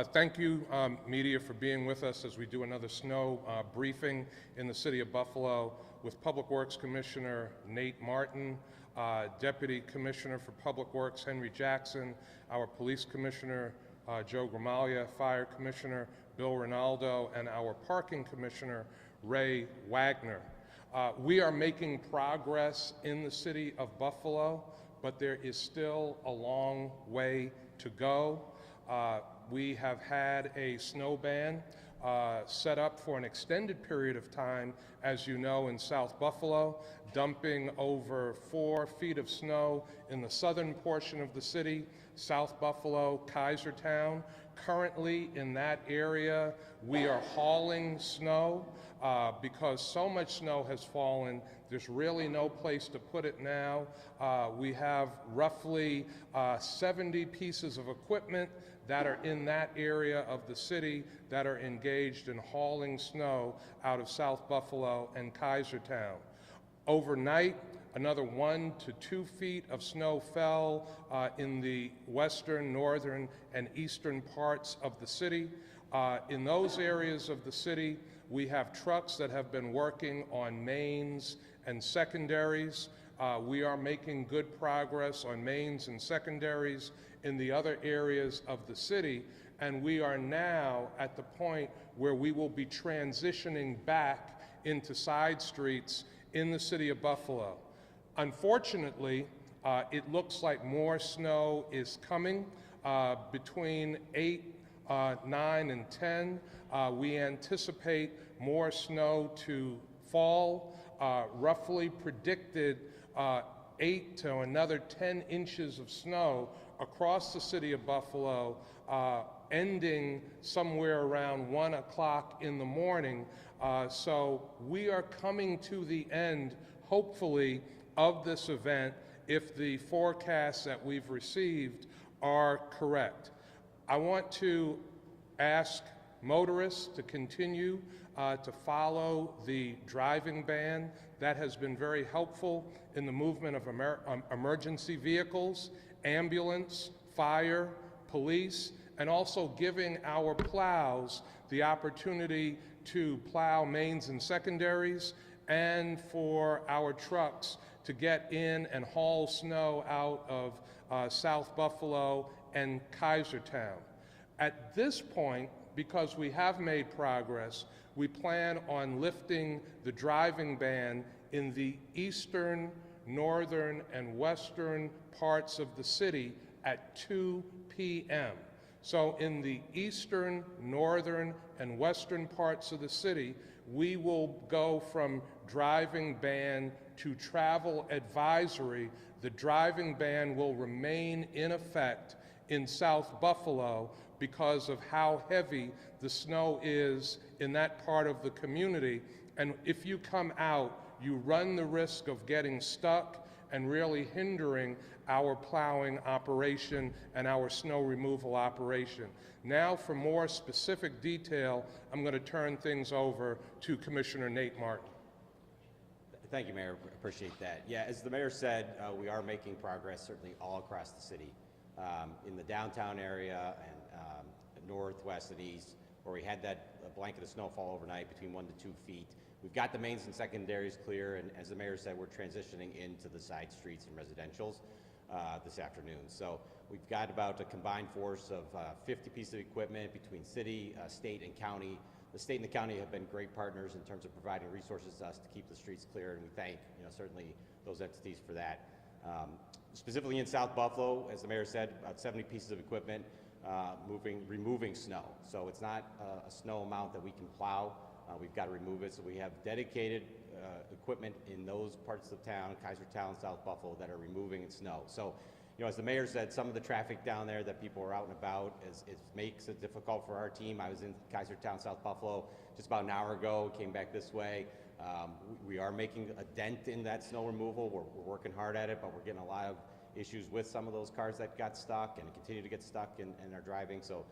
Thank you, media, for being with us as we do another snow briefing in the city of Buffalo with Public Works Commissioner Nate Marton, Deputy Commissioner for Public Works Henry Jackson, our Police Commissioner Joe Gramaglia, Fire Commissioner Bill Ronaldo, and our Parking Commissioner Ray Wagner. We are making progress in the city of Buffalo, but there is still a long way to go. We have had a snow ban set up for an extended period of time, as you know, in South Buffalo, dumping over 4 feet of snow in the southern portion of the city, South Buffalo, Kaisertown. Currently in that area, we are hauling snow because so much snow has fallen. There's really no place to put it now. We have roughly 70 pieces of equipment that are in that area of the city that are engaged in hauling snow out of South Buffalo and Kaisertown. Overnight, another 1 to 2 feet of snow fell in the western, northern, and eastern parts of the city. In those areas of the city, we have trucks that have been working on mains and secondaries. We are making good progress on mains and secondaries in the other areas of the city, and we are now at the point where we will be transitioning back into side streets in the city of Buffalo. Unfortunately, it looks like more snow is coming between 8, 9, and 10. We anticipate more snow to fall, roughly predicted 8 to another 10 inches of snow across the city of Buffalo, ending somewhere around 1 o'clock in the morning. So we are coming to the end, hopefully, of this event if the forecasts that we've received are correct. I want to ask motorists to continue to follow the driving ban. That has been very helpful in the movement of emergency vehicles, ambulance, fire, police, and also giving our plows the opportunity to plow mains and secondaries, and for our trucks to get in and haul snow out of South Buffalo and Kaisertown. At this point, because we have made progress, we plan on lifting the driving ban in the eastern, northern, and western parts of the city at 2 p.m. So in the eastern, northern, and western parts of the city, we will go from driving ban to travel advisory. The driving ban will remain in effect in South Buffalo because of how heavy the snow is in that part of the community. And if you come out, you run the risk of getting stuck and really hindering our plowing operation and our snow removal operation. Now, for more specific detail, I'm going to turn things over to Commissioner Nate Marton. Thank you, Mayor. Appreciate that. Yeah, as the Mayor said, we are making progress certainly all across the city. In the downtown area and northwest and east, where we had that blanket of snowfall overnight between 1 to 2 feet. We've got the mains and secondaries clear, and as the Mayor said, we're transitioning into the side streets and residentials this afternoon. So we've got about a combined force of 50 pieces of equipment between city, state, and county. The state and the county have been great partners in terms of providing resources to us to keep the streets clear, and we thank certainly those entities for that. Specifically in South Buffalo, as the Mayor said, about 70 pieces of equipment removing snow. So it's not a snow amount that we can plow. We've got to remove it. So we have dedicated equipment in those parts of town, Kaisertown, South Buffalo, that are removing snow. So, as the Mayor said, some of the traffic down there that people are out and about it makes it difficult for our team. I was in Kaisertown, South Buffalo just about an hour ago, came back this way. We are making a dent in that snow removal. We're working hard at it, but we're getting a lot of issues with some of those cars that got stuck and continue to get stuck and are driving. So,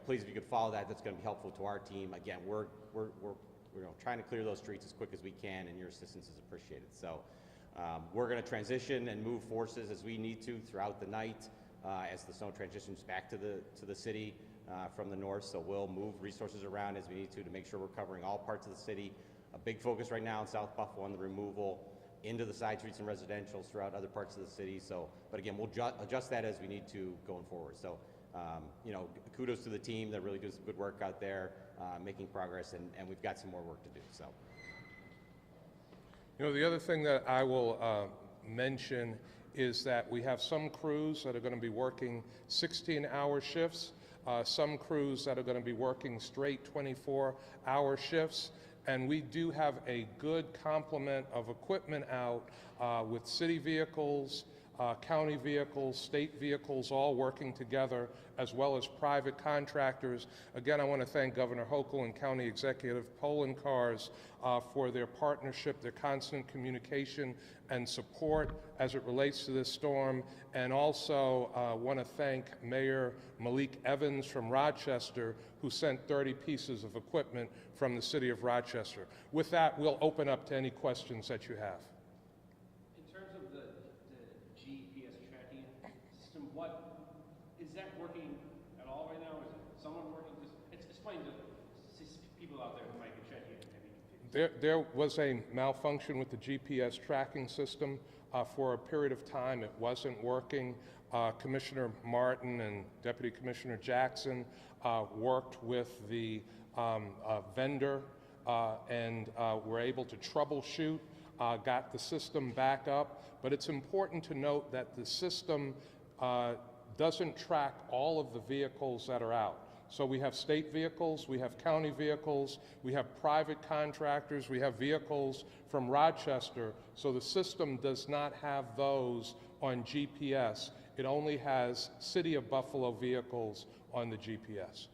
please, if you could follow that, that's going to be helpful to our team. Again, we're trying to clear those streets as quick as we can, and your assistance is appreciated. So, we're going to transition and move forces as we need to throughout the night as the snow transitions back to the city. from the north, so we'll move resources around as we need to make sure we're covering all parts of the city. A big focus right now in South Buffalo on the removal into the side streets and residentials throughout other parts of the city. So, but again, we'll adjust that as we need to going forward. So, you know, kudos to the team that really does some good work out there, making progress, and we've got some more work to do. So, you know, the other thing that I will mention is that we have some crews that are going to be working 16-hour shifts, some crews that are going to be working straight 24-hour shifts, and we do have a good complement of equipment out with city vehicles, county vehicles, state vehicles, all working together, as well as private contractors. Again, I want to thank Governor Hochul and County Executive Poland Cars for their partnership, their constant communication and support as it relates to this storm. And also want to thank Mayor Malik Evans from Rochester, who sent 30 pieces of equipment from the city of Rochester. With that, we'll open up to any questions that you have. In terms of the GPS tracking system, what is that working at all right now? Is it someone working? Just explain to people out there who might be checking it. There was a malfunction with the GPS tracking system. For a period of time, it wasn't working. Commissioner Marton and Deputy Commissioner Jackson worked with the vendor and were able to troubleshoot, got the system back up. But it's important to note that the system doesn't track all of the vehicles that are out. So we have state vehicles, we have county vehicles, we have private contractors, we have vehicles from Rochester. So the system does not have those on GPS. It only has City of Buffalo vehicles on the GPS.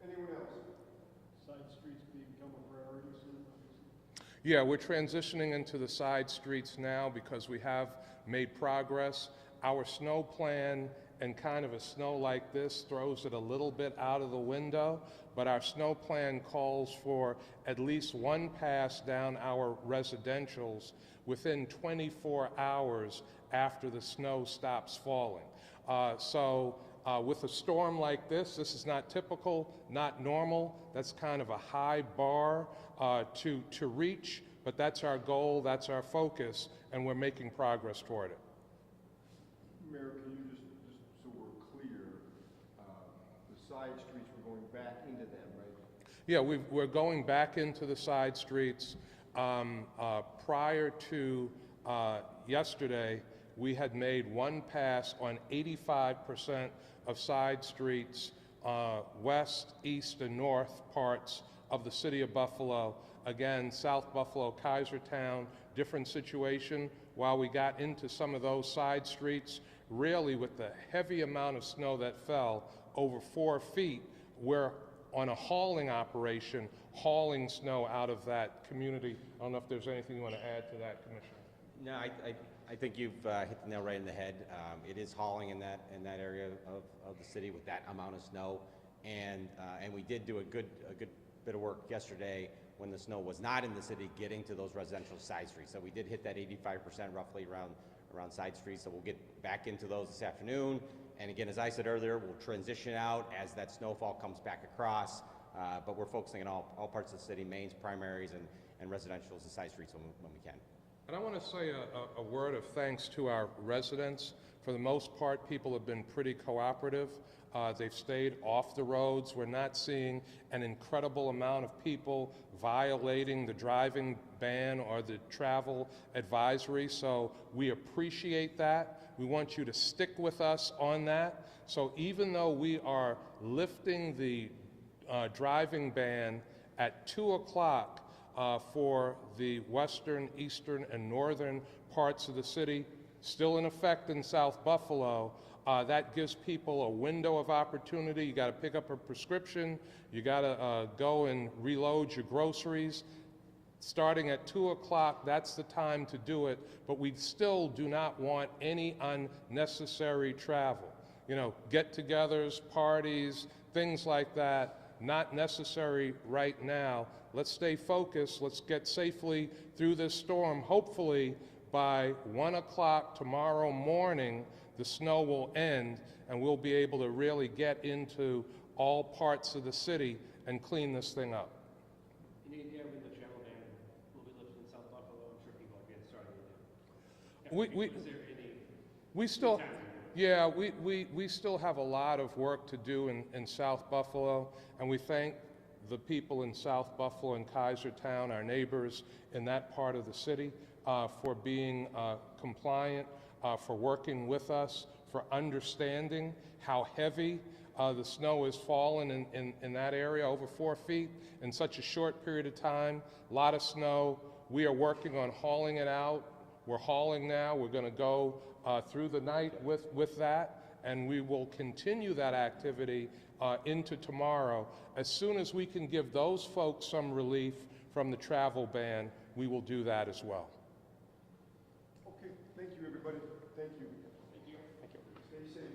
Anyone else? Side streets become a priority soon? Yeah, we're transitioning into the side streets now because we have made progress. Our snow plan and kind of a snow like this throws it a little bit out of the window, but our snow plan calls for at least one pass down our residentials within 24 hours after the snow stops falling. With a storm like this is not typical, not normal. That's kind of a high bar to reach, but that's our goal, that's our focus, and we're making progress toward it. Mayor, can you just so we're clear, the side streets, we're going back into them, right? Yeah, we're going back into the side streets. Prior to yesterday, we had made one pass on 85% of side streets, west, east, and north parts of the city of Buffalo. Again, South Buffalo, Kaisertown, different situation. While we got into some of those side streets, really with the heavy amount of snow that fell, over 4 feet, we're on a hauling operation, hauling snow out of that community. I don't know if there's anything you want to add to that, Commissioner. no, I think you've hit the nail right in the head. It is hauling in that area of the city with that amount of snow, and we did do a good bit of work yesterday when the snow was not in the city, getting to those residential side streets. So we did hit that 85% roughly around side streets. So we'll get back into those this afternoon. And again, as I said earlier, we'll transition out as that snowfall comes back across. But we're focusing on all parts of the city, mains, primaries, and residentials and side streets when we can. And I want to say a word of thanks to our residents. For the most part, people have been pretty cooperative. They've stayed off the roads. We're not seeing an incredible amount of people violating the driving ban or the travel advisory, so we appreciate that. We want you to stick with us on that. So even though we are lifting the driving ban at 2 o'clock for the western, eastern, and northern parts of the city, still in effect in South Buffalo, that gives people a window of opportunity. You got to pick up a prescription, you got to go and reload your groceries. Starting at 2 o'clock, that's the time to do it, but we still do not want any unnecessary travel. You know, get-togethers, parties, things like that, not necessary right now. Let's stay focused. Let's get safely through this storm. Hopefully, by 1 o'clock tomorrow morning, the snow will end and we'll be able to really get into all parts of the city and clean this thing up. Any idea when the travel ban will be lifted in South Buffalo? I'm sure people are getting started to We Is there any we still, time? yeah, we still have a lot of work to do in South Buffalo, and we thank the people in South Buffalo and Kaisertown, our neighbors in that part of the city, for being compliant, for working with us, for understanding how heavy the snow has fallen in that area, over 4 feet in such a short period of time. A lot of snow. We are working on hauling it out. We're hauling now. We're going to go through the night with that, and we will continue that activity into tomorrow. As soon as we can give those folks some relief from the travel ban, we will do that as well. Okay, thank you, everybody. Thank you. Thank you. Stay safe.